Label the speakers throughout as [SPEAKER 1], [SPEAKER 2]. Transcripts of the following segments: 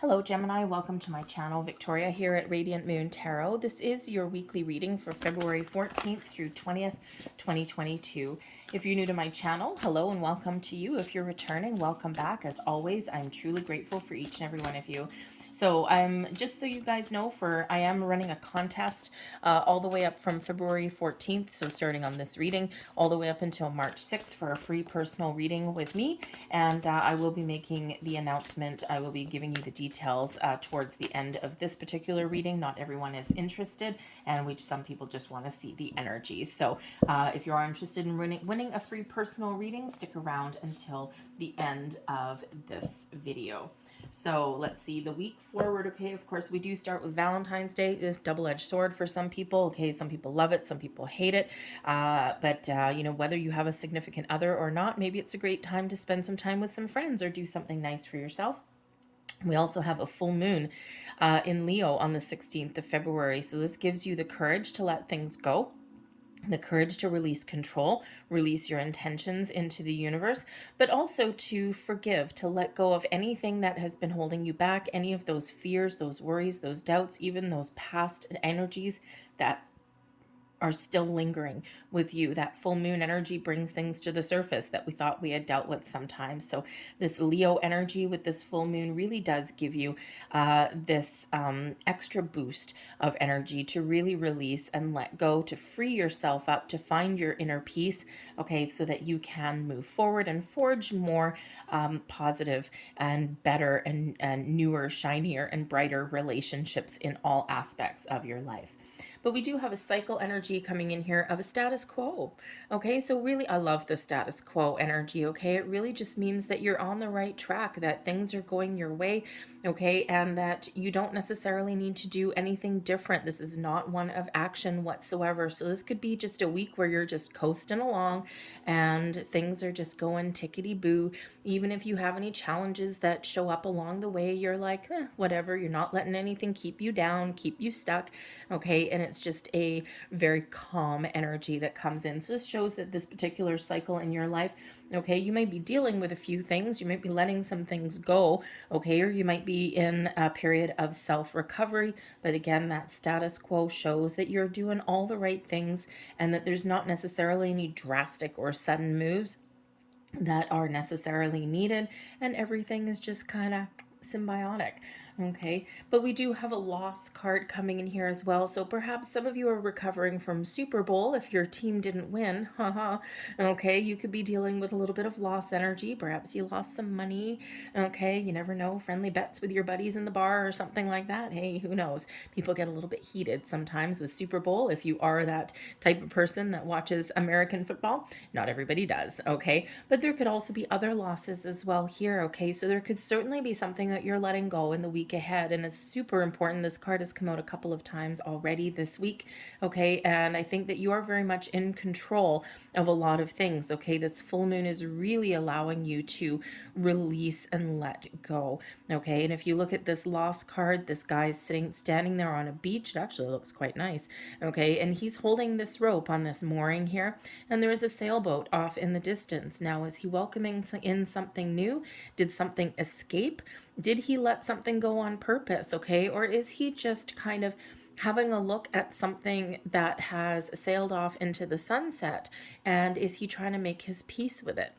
[SPEAKER 1] Hello Gemini, welcome to my channel. Victoria here at Radiant Moon Tarot. This is your weekly reading for February 14th through 20th, 2022. If you're new to my channel, hello and welcome to you. If you're returning, welcome back. As always, I'm truly grateful for each and every one of you. So just so you guys know, I am running a contest all the way up from February 14th, so starting on this reading, all the way up until March 6th for a free personal reading with me. And I will be making the announcement. I will be giving you the details towards the end of this particular reading. Not everyone is interested, and some people just want to see the energy. So if you are interested in winning a free personal reading, stick around until the end of this video. So let's see the week forward. Okay, of course, we do start with Valentine's Day, a double-edged sword for some people. Okay, some people love it, some people hate it. But you know, whether you have a significant other or not, maybe it's a great time to spend some time with some friends or do something nice for yourself. We also have a full moon in Leo on the 16th of February. So this gives you the courage to let things go, the courage to release control, release your intentions into the universe, but also to forgive, to let go of anything that has been holding you back, any of those fears, those worries, those doubts, even those past energies that are still lingering with you. That full moon energy brings things to the surface that we thought we had dealt with sometimes. So this Leo energy with this full moon really does give you this extra boost of energy to really release and let go, to free yourself up, to find your inner peace, okay, so that you can move forward and forge more positive and better and newer, shinier and brighter relationships in all aspects of your life. But we do have a cycle energy coming in here of a status quo. Okay, so really, I love the status quo energy. Okay, it really just means that you're on the right track, that things are going your way. Okay, and that you don't necessarily need to do anything different. This is not one of action whatsoever. So this could be just a week where you're just coasting along and things are just going tickety boo. Even if you have any challenges that show up along the way, you're like, whatever. You're not letting anything keep you down, keep you stuck. Okay, and it's just a very calm energy that comes in. So this shows that this particular cycle in your life, okay, you might be dealing with a few things, you might be letting some things go, okay, or you might be in a period of self-recovery, but again, that status quo shows that you're doing all the right things and that there's not necessarily any drastic or sudden moves that are necessarily needed, and everything is just kind of symbiotic. Okay, but we do have a loss card coming in here as well. So perhaps some of you are recovering from Super Bowl if your team didn't win. Haha. Okay, you could be dealing with a little bit of loss energy. Perhaps you lost some money. Okay, you never know. Friendly bets with your buddies in the bar or something like that. Hey, who knows? People get a little bit heated sometimes with Super Bowl. If you are that type of person that watches American football, not everybody does. Okay, but there could also be other losses as well here. Okay, so there could certainly be something that you're letting go in the week ahead, and it's super important. This card has come out a couple of times already this week, okay, and I think that you are very much in control of a lot of things. Okay, this full moon is really allowing you to release and let go. Okay, and if you look at this loss card, this guy is standing there on a beach. It actually looks quite nice. Okay, and he's holding this rope on this mooring here, and there is a sailboat off in the distance. Now, is he welcoming in something new? Did something escape? Did he let something go on purpose? Okay, or is he just kind of having a look at something that has sailed off into the sunset, and is he trying to make his peace with it?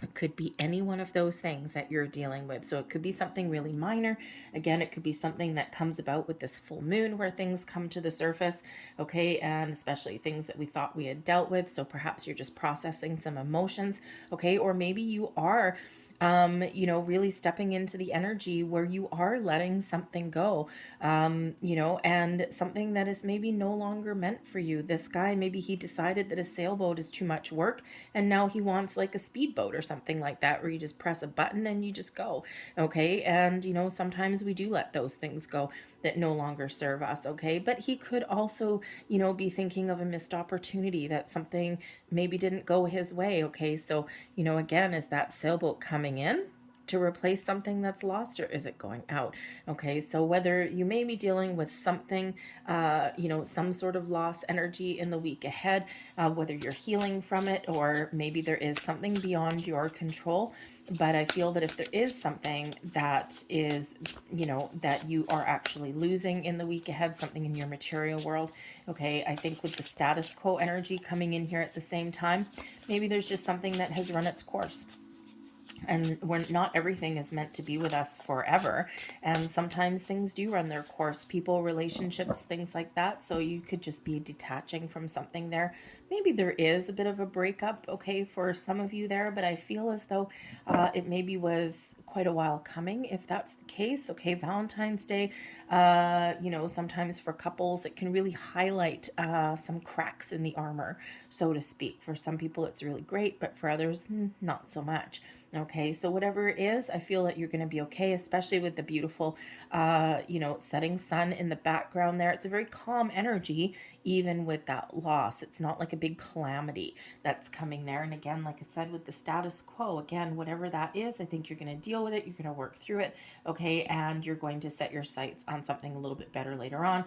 [SPEAKER 1] It could be any one of those things that you're dealing with. So it could be something really minor. Again, it could be something that comes about with this full moon where things come to the surface, okay, and especially things that we thought we had dealt with. So perhaps you're just processing some emotions, okay, or maybe you are you know, really stepping into the energy where you are letting something go, you know, and something that is maybe no longer meant for you. This guy, maybe he decided that a sailboat is too much work, and now he wants like a speedboat or something like that, where you just press a button and you just go, okay? And, you know, sometimes we do let those things go that no longer serve us, okay? But he could also, you know, be thinking of a missed opportunity, that something maybe didn't go his way, okay? So, you know, again, is that sailboat coming in to replace something that's lost, or is it going out? Okay, so whether you may be dealing with something, some sort of loss energy in the week ahead, whether you're healing from it, or maybe there is something beyond your control. But I feel that if there is something that is, that you are actually losing in the week ahead, something in your material world, okay, I think with the status quo energy coming in here at the same time, maybe there's just something that has run its course. And when not everything is meant to be with us forever, and sometimes things do run their course, people, relationships, things like that. So you could just be detaching from something there. Maybe there is a bit of a breakup, okay, for some of you there, but I feel as though it maybe was quite a while coming, if that's the case. Okay, Valentine's Day, sometimes for couples it can really highlight some cracks in the armor, so to speak. For some people it's really great, but for others not so much. Okay, so whatever it is, I feel that you're going to be okay, especially with the beautiful, setting sun in the background there. It's a very calm energy, even with that loss. It's not like a big calamity that's coming there. And again, like I said, with the status quo, again, whatever that is, I think you're going to deal with it. You're going to work through it, okay, and you're going to set your sights on something a little bit better later on.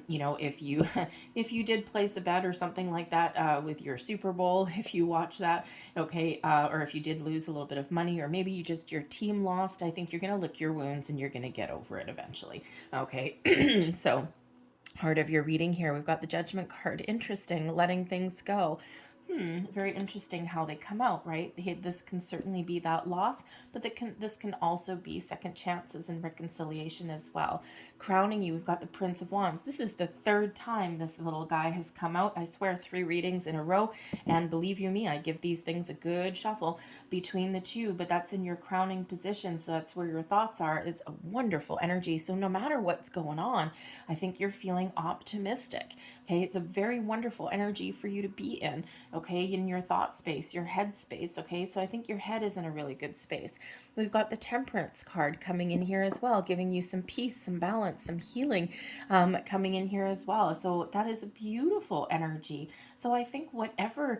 [SPEAKER 1] If you if you did place a bet or something like that with your Super Bowl, if you watch that, okay, or if you did lose a little bit of money, or maybe your team lost, I think you're going to lick your wounds and you're going to get over it eventually. Okay, so part of your reading here, we've got the Judgment card. Interesting, letting things go. Very interesting how they come out, right? This can certainly be that loss, but this can also be second chances and reconciliation as well. Crowning you, we've got the Prince of Wands. This is the third time this little guy has come out. I swear 3 readings in a row, and believe you me, I give these things a good shuffle between the two, but that's in your crowning position, so that's where your thoughts are. It's a wonderful energy. So no matter what's going on, I think you're feeling optimistic. Okay, it's a very wonderful energy for you to be in, okay, in your thought space, your head space, okay? So I think your head is in a really good space. We've got the Temperance card coming in here as well, giving you some peace, some balance, some healing coming in here as well. So that is a beautiful energy. So I think whatever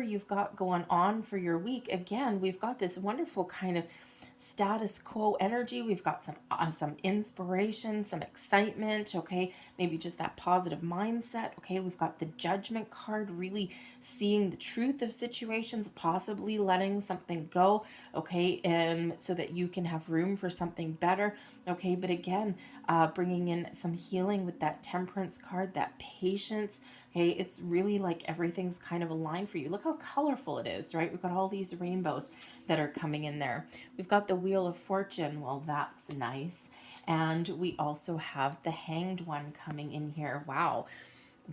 [SPEAKER 1] you've got going on for your week, again, we've got this wonderful kind of status quo energy. We've got some inspiration, some excitement, okay, maybe just that positive mindset. Okay, we've got the Judgment card, really seeing the truth of situations, possibly letting something go, okay, and so that you can have room for something better. Okay, but again, bringing in some healing with that Temperance card, that patience. Okay, it's really like everything's kind of aligned for you. Look how colorful it is, right? We've got all these rainbows that are coming in there. We've got the Wheel of Fortune. Well, that's nice. And we also have the Hanged one coming in here. Wow,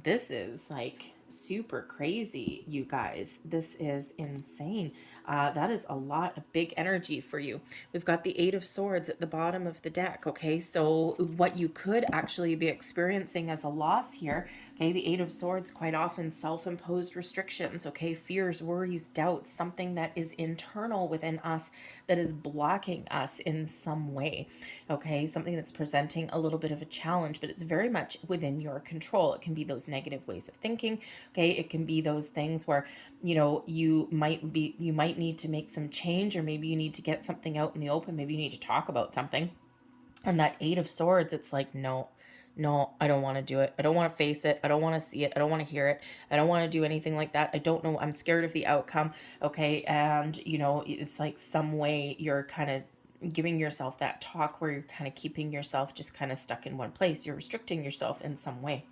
[SPEAKER 1] this is like super crazy, you guys. This is insane. That is a lot of big energy for you. We've got the 8 of Swords at the bottom of the deck, okay? So what you could actually be experiencing as a loss here, okay, the 8 of Swords, quite often self-imposed restrictions, okay, fears, worries, doubts, something that is internal within us that is blocking us in some way, okay, something that's presenting a little bit of a challenge, but it's very much within your control. It can be those negative ways of thinking, okay, it can be those things where, you might need to make some change, or maybe you need to get something out in the open, maybe you need to talk about something. And that 8 of Swords, it's like, no, I don't want to do it. I don't want to face it. I don't want to see it. I don't want to hear it. I don't want to do anything like that. I don't know. I'm scared of the outcome. Okay. And, it's like some way you're kind of giving yourself that talk where you're kind of keeping yourself just kind of stuck in one place. You're restricting yourself in some way.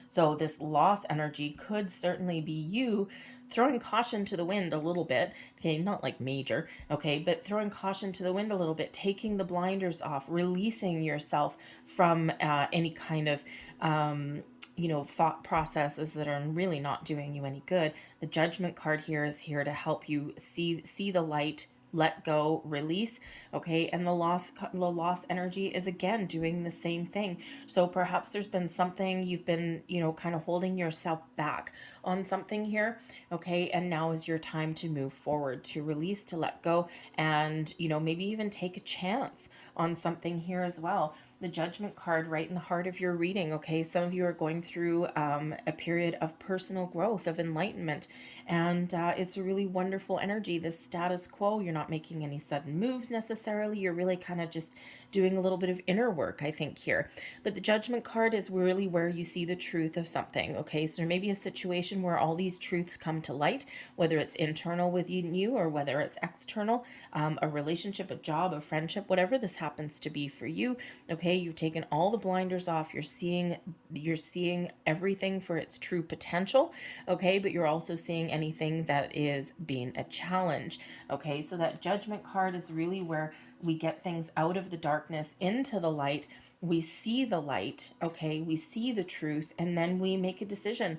[SPEAKER 1] So this loss energy could certainly be you throwing caution to the wind a little bit, okay, not like major, okay, but throwing caution to the wind a little bit, taking the blinders off, releasing yourself from any kind of thought processes that are really not doing you any good. The Judgment card here is here to help you see the light, let go, release, okay? And the loss energy is again doing the same thing. So perhaps there's been something you've been, kind of holding yourself back on something here, okay? And now is your time to move forward, to release, to let go, and, maybe even take a chance on something here as well. the Judgment card right in the heart of your reading. Okay, some of you are going through a period of personal growth, of enlightenment, and it's a really wonderful energy. This status quo, you're not making any sudden moves necessarily. You're really kind of just doing a little bit of inner work, I think, here. But the Judgment card is really where you see the truth of something. Okay, so there may be a situation where all these truths come to light, whether it's internal within you or whether it's external, a relationship, a job, a friendship, whatever this happens to be for you. Okay, you've taken all the blinders off. You're seeing everything for its true potential. Okay, but you're also seeing anything that is being a challenge. Okay, so that Judgment card is really where we get things out of the darkness into the light. We see the light, okay? We see the truth, and then we make a decision.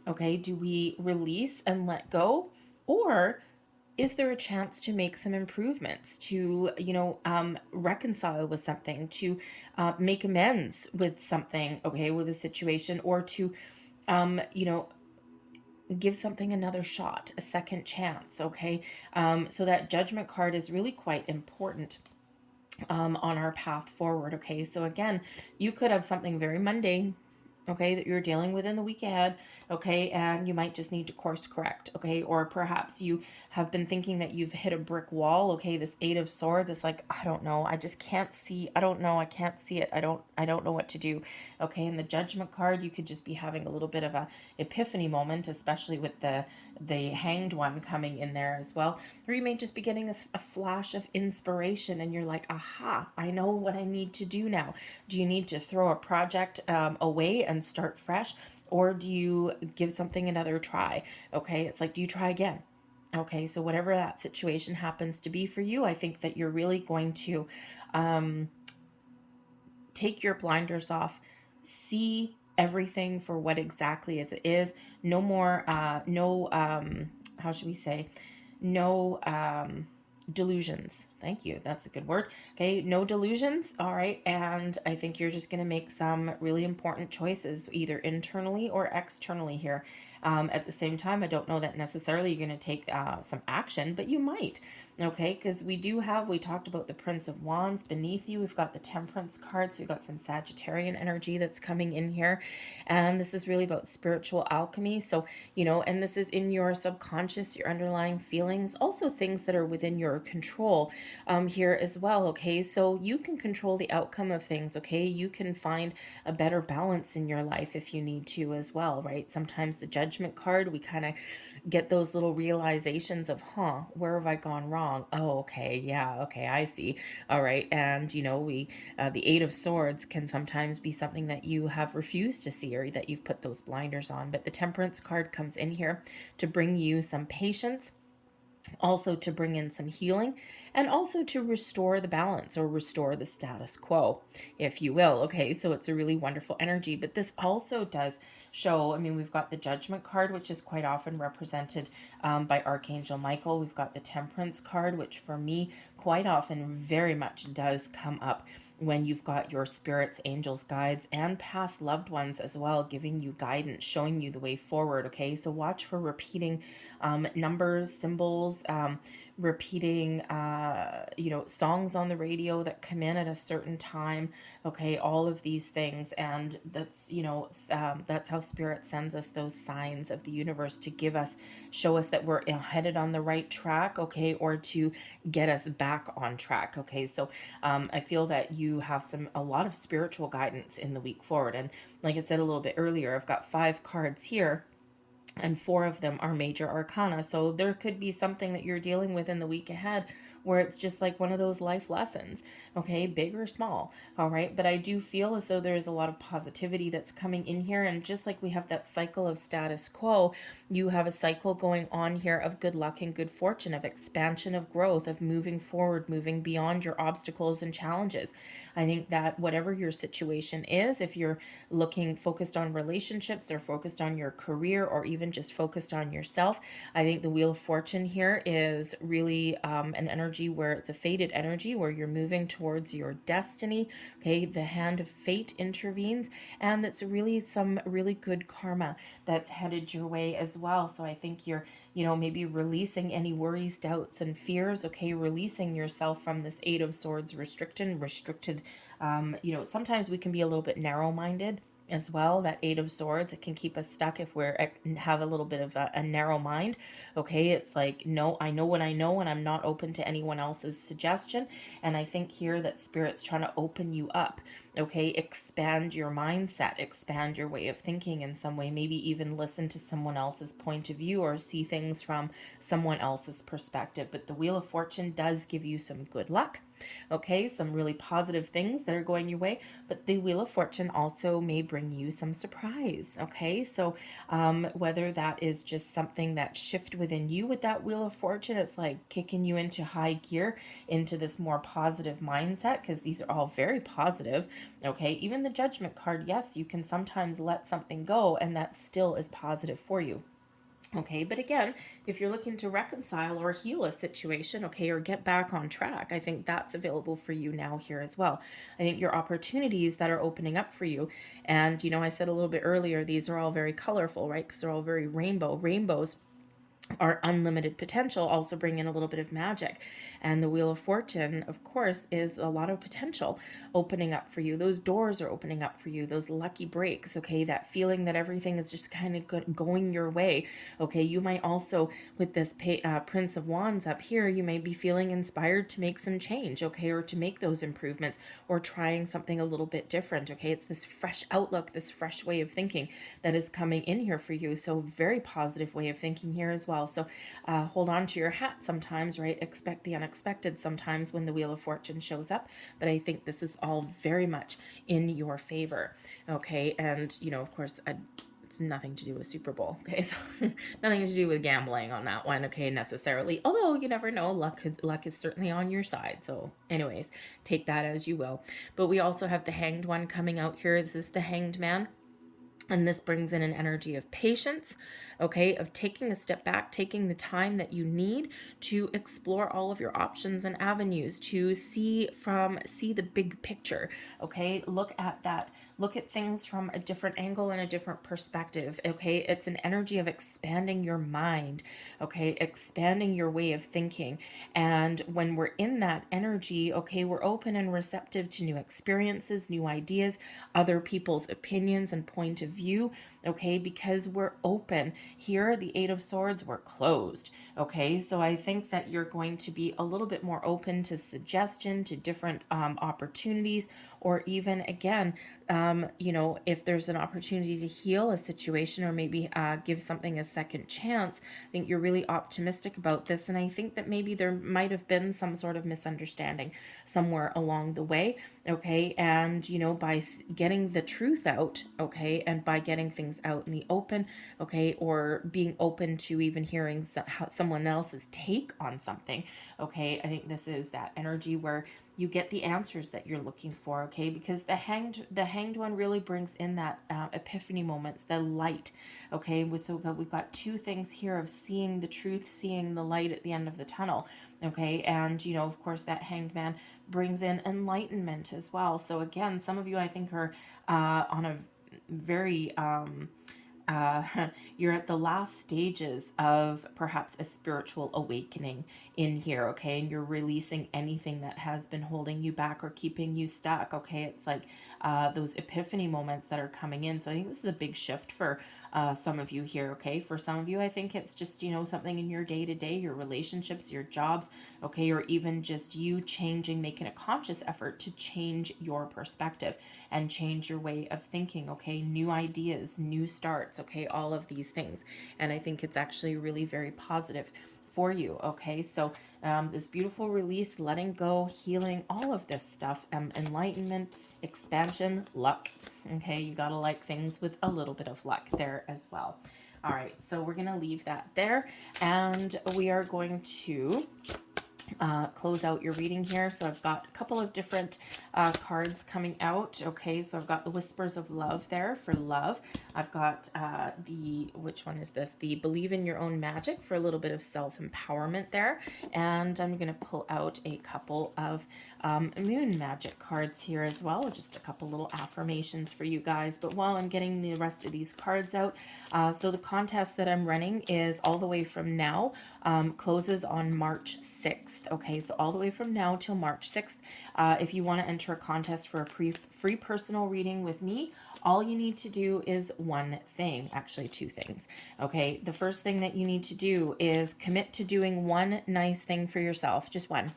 [SPEAKER 1] Okay, do we release and let go? Or is there a chance to make some improvements, to, reconcile with something, to make amends with something, okay, with a situation, or to, give something another shot, a second chance, okay? So that Judgment card is really quite important on our path forward, okay? So again, you could have something very mundane, okay, that you're dealing with in the week ahead, okay, and you might just need to course correct, okay, or perhaps you have been thinking that you've hit a brick wall, okay, this Eight of Swords, it's like, I don't know, I just can't see, I don't know, I can't see it, I don't know what to do, okay, and the Judgment card, you could just be having a little bit of a epiphany moment, especially with the Hanged one coming in there as well, or you may just be getting a flash of inspiration, and you're like, aha, I know what I need to do now. Do you need to throw a project away and start fresh, or do you give something another try? Okay, it's like, do you try again? Okay, so whatever that situation happens to be for you, I think that you're really going to take your blinders off, see everything for what exactly as it is. No more, how should we say? No delusions. Thank you. That's a good word. Okay, no delusions. All right, and I think you're just going to make some really important choices, either internally or externally here. At the same time, I don't know that necessarily you're going to take some action, but you might. Okay, because we talked about the Prince of Wands beneath you. We've got the Temperance card, so we've got some Sagittarian energy that's coming in here. And this is really about spiritual alchemy. So, and this is in your subconscious, your underlying feelings, also things that are within your control here as well. Okay, so you can control the outcome of things. Okay, you can find a better balance in your life if you need to as well, right? Sometimes the Judgment card, we kind of get those little realizations of, where have I gone wrong? Oh, okay, yeah, okay, I see. All right, and the Eight of Swords can sometimes be something that you have refused to see or that you've put those blinders on. But the Temperance card comes in here to bring you some patience, also to bring in some healing, and also to restore the balance or restore the status quo, if you will. Okay, so it's a really wonderful energy. But this also does show, we've got the Judgment card, which is quite often represented by Archangel Michael. We've got the Temperance card, which for me quite often very much does come up when you've got your spirits, angels, guides, and past loved ones as well, giving you guidance, showing you the way forward. Okay, so watch for repeating numbers, symbols, repeating songs on the radio that come in at a certain time. Okay, all of these things, and that's how Spirit sends us those signs of the universe to show us that we're headed on the right track, okay, or to get us back on track. Okay, so I feel that you have a lot of spiritual guidance in the week forward. And like I said a little bit earlier, I've got 5 cards here, and 4 of them are major arcana. So there could be something that you're dealing with in the week ahead where it's just like one of those life lessons, okay, big or small, all right? But I do feel as though there's a lot of positivity that's coming in here, and just like we have that cycle of status quo, you have a cycle going on here of good luck and good fortune, of expansion, of growth, of moving forward, moving beyond your obstacles and challenges. I think that whatever your situation is, if you're focused on relationships or focused on your career or even just focused on yourself, I think the Wheel of Fortune here is really an energy energy where it's a fated energy where you're moving towards your destiny. Okay, the hand of fate intervenes, and that's really some really good karma that's headed your way as well. So I think you're, maybe releasing any worries, doubts, and fears. Okay, releasing yourself from this Eight of Swords restricted. Sometimes we can be a little bit narrow-minded as well. That Eight of Swords, it can keep us stuck if we're have a little bit of a narrow mind. Okay, it's like, no, I know what I know, and I'm not open to anyone else's suggestion. And I think here that Spirit's trying to open you up. Okay, expand your mindset, expand your way of thinking in some way, maybe even listen to someone else's point of view or see things from someone else's perspective. But the Wheel of Fortune does give you some good luck. Okay, some really positive things that are going your way, but the Wheel of Fortune also may bring you some surprise. Okay, so whether that is just something that shift within you with that Wheel of Fortune, it's like kicking you into high gear, into this more positive mindset, because these are all very positive. Okay, even the Judgment card, yes, you can sometimes let something go, and that still is positive for you. Okay, but again, if you're looking to reconcile or heal a situation, okay, or get back on track, I think that's available for you now here as well. I think your opportunities that are opening up for you, and I said a little bit earlier, these are all very colorful, right? Because they're all very rainbows. Our unlimited potential also bring in a little bit of magic. And the Wheel of Fortune, of course, is a lot of potential opening up for you. Those doors are opening up for you, those lucky breaks, okay? That feeling that everything is just kind of going your way, okay? You might also, with this Prince of Wands up here, you may be feeling inspired to make some change, okay? Or to make those improvements, or trying something a little bit different, okay? It's this fresh outlook, this fresh way of thinking that is coming in here for you. So very positive way of thinking here as well. So hold on to your hat sometimes, right? Expect the unexpected sometimes when the Wheel of Fortune shows up. But I think this is all very much in your favor. Okay. And, of course, it's nothing to do with Super Bowl. Okay. So nothing to do with gambling on that one. Okay. Necessarily. Although you never know, luck is certainly on your side. So anyways, take that as you will. But we also have the Hanged One coming out here. This is the Hanged Man. And this brings in an energy of patience, okay, of taking a step back, taking the time that you need to explore all of your options and avenues, to see the big picture, okay? Look at things from a different angle and a different perspective, okay? It's an energy of expanding your mind, okay? Expanding your way of thinking. And when we're in that energy, okay, we're open and receptive to new experiences, new ideas, other people's opinions and point of view, okay, because we're open. Here, the Eight of Swords, we're closed, okay? So I think that you're going to be a little bit more open to suggestion, to different opportunities, or even, again, if there's an opportunity to heal a situation, or maybe give something a second chance. I think you're really optimistic about this, and I think that maybe there might have been some sort of misunderstanding somewhere along the way, okay? And, by getting the truth out, okay, and by getting things out in the open, okay, or being open to even hearing someone else's take on something, okay, I think this is that energy where you get the answers that you're looking for, okay? Because the hanged one really brings in that epiphany moments, the light, okay? So we've got two things here of seeing the truth, seeing the light at the end of the tunnel, okay? And, of course, that Hanged Man brings in enlightenment as well. So again, some of you, I think, are on a very... you're at the last stages of perhaps a spiritual awakening in here, okay? And you're releasing anything that has been holding you back or keeping you stuck, okay? It's like those epiphany moments that are coming in. So I think this is a big shift for some of you here, okay? For some of you, I think it's just, something in your day-to-day, your relationships, your jobs, okay? Or even just you changing, making a conscious effort to change your perspective and change your way of thinking, okay? New ideas, new starts, okay? All of these things. And I think it's actually really very positive for you, okay? So this beautiful release, letting go, healing, all of this stuff, enlightenment, expansion, luck, okay? You gotta like things with a little bit of luck there as well. All right, so we're gonna leave that there, and we are going to close out your reading here. So I've got a couple of different cards coming out. Okay, so I've got the Whispers of Love there for love. I've got which one is this? The Believe in Your Own Magic for a little bit of self-empowerment there. And I'm going to pull out a couple of moon magic cards here as well. Just a couple little affirmations for you guys. But while I'm getting the rest of these cards out, so the contest that I'm running is all the way from now, closes on March 6th. Okay, so all the way from now till March 6th. If you want to enter a contest for a free personal reading with me, all you need to do is one thing, actually two things. Okay, the first thing that you need to do is commit to doing one nice thing for yourself, just one.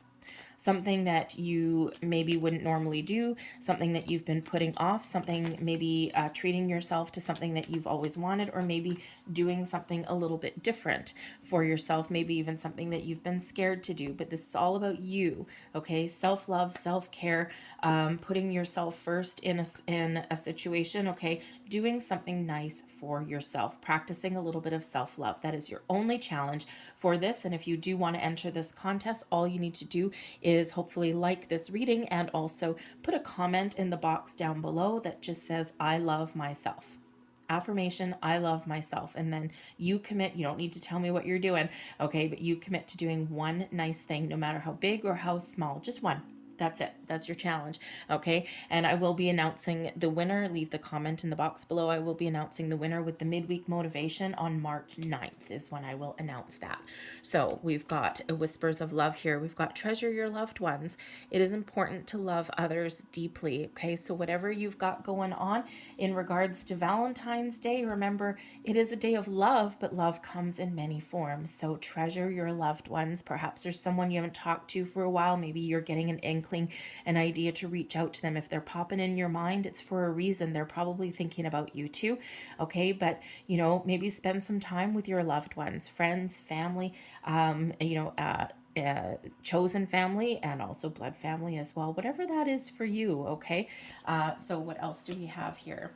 [SPEAKER 1] Something that you maybe wouldn't normally do, something that you've been putting off, something maybe treating yourself to something that you've always wanted, or maybe doing something a little bit different for yourself, maybe even something that you've been scared to do. But this is all about you, okay? Self-love, self-care, putting yourself first in a situation, okay? Doing something nice for yourself, practicing a little bit of self-love. That is your only challenge for this. And if you do want to enter this contest, all you need to do is hopefully like this reading and also put a comment in the box down below that just says, I love myself. Affirmation, I love myself. And then you commit, you don't need to tell me what you're doing, okay? But you commit to doing one nice thing, no matter how big or how small, just one. That's it. That's your challenge. Okay. And I will be announcing the winner. Leave the comment in the box below. I will be announcing the winner with the midweek motivation on March 9th is when I will announce that. So we've got Whispers of Love here. We've got treasure your loved ones. It is important to love others deeply. Okay. So whatever you've got going on in regards to Valentine's Day, remember it is a day of love, but love comes in many forms. So treasure your loved ones. Perhaps there's someone you haven't talked to for a while. Maybe you're getting an idea to reach out to them. If they're popping in your mind, it's for a reason. They're probably thinking about you too. Okay. But, you know, maybe spend some time with your loved ones, friends, family, chosen family, and also blood family as well, whatever that is for you. Okay. So what else do we have here?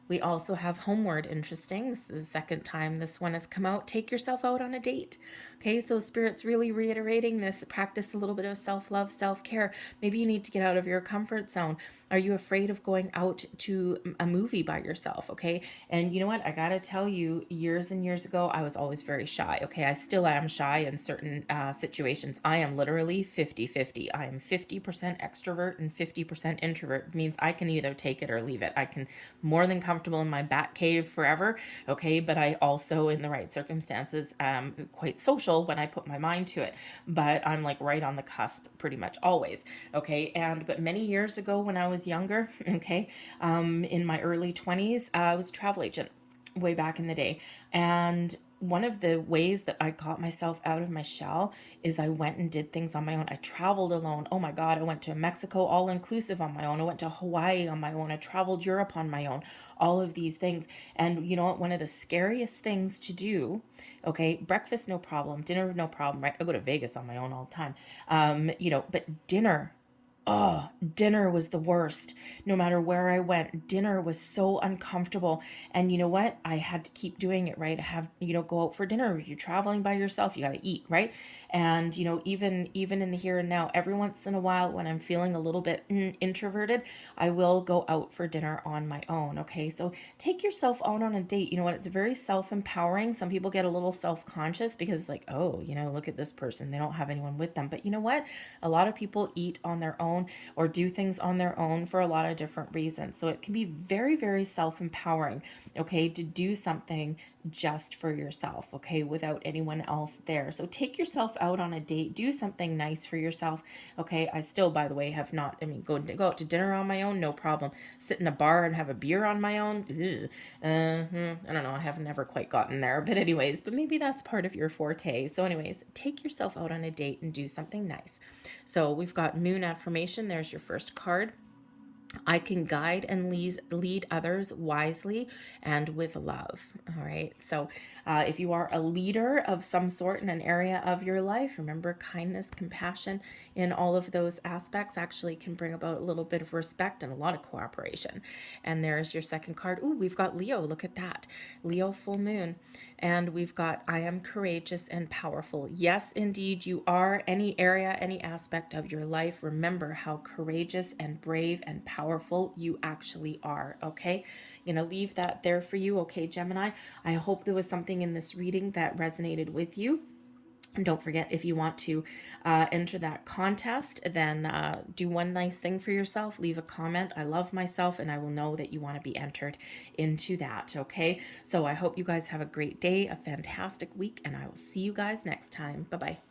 [SPEAKER 1] We also have Homeward. Interesting. This is the second time this one has come out. Take yourself out on a date. Okay, so Spirit's really reiterating this. Practice a little bit of self-love, self-care. Maybe you need to get out of your comfort zone. Are you afraid of going out to a movie by yourself? Okay, and you know what? I gotta tell you, years and years ago, I was always very shy. Okay, I still am shy in certain situations. I am literally 50-50. I am 50% extrovert and 50% introvert. It means I can either take it or leave it. I can more than comfortable in my bat cave forever. Okay, but I also, in the right circumstances, quite social when I put my mind to it, but I'm like right on the cusp pretty much always. Okay. But many years ago when I was younger, okay, in my early 20s, I was a travel agent way back in the day. And one of the ways that I got myself out of my shell is I went and did things on my own. I traveled alone. Oh my God. I went to Mexico all inclusive on my own. I went to Hawaii on my own. I traveled Europe on my own, all of these things. And you know what? One of the scariest things to do, okay, breakfast, no problem. Dinner, no problem, right? I go to Vegas on my own all the time. But dinner, oh, dinner was the worst. No matter where I went, dinner was so uncomfortable. And you know what? I had to keep doing it, right? I have, go out for dinner. You're traveling by yourself. You got to eat, right? And, even in the here and now, every once in a while when I'm feeling a little bit introverted, I will go out for dinner on my own. Okay. So take yourself out on a date. You know what? It's very self-empowering. Some people get a little self-conscious because it's like, oh, look at this person. They don't have anyone with them. But you know what? A lot of people eat on their own or do things on their own for a lot of different reasons. So it can be very, very self-empowering, okay, to do something just for yourself, okay, without anyone else there. So take yourself out on a date, do something nice for yourself, okay. I still, by the way, have not, go out to dinner on my own, no problem. Sit in a bar and have a beer on my own, I don't know, I have never quite gotten there, but anyways, but maybe that's part of your forte. So anyways, take yourself out on a date and do something nice. So we've got Moon Affirmation. There's your first card. I can guide and lead others wisely and with love. All right. So if you are a leader of some sort in an area of your life, remember kindness, compassion in all of those aspects actually can bring about a little bit of respect and a lot of cooperation. And there's your second card. Ooh, we've got Leo. Look at that. Leo full moon. And we've got I am courageous and powerful. Yes, indeed, you are. Any area, any aspect of your life, remember how courageous and brave and powerful you actually are. Okay, I'm gonna leave that there for you. Okay, Gemini, I hope there was something in this reading that resonated with you. And don't forget, if you want to enter that contest, then do one nice thing for yourself. Leave a comment. I love myself, and I will know that you want to be entered into that. Okay. So I hope you guys have a great day, a fantastic week, and I will see you guys next time. Bye-bye.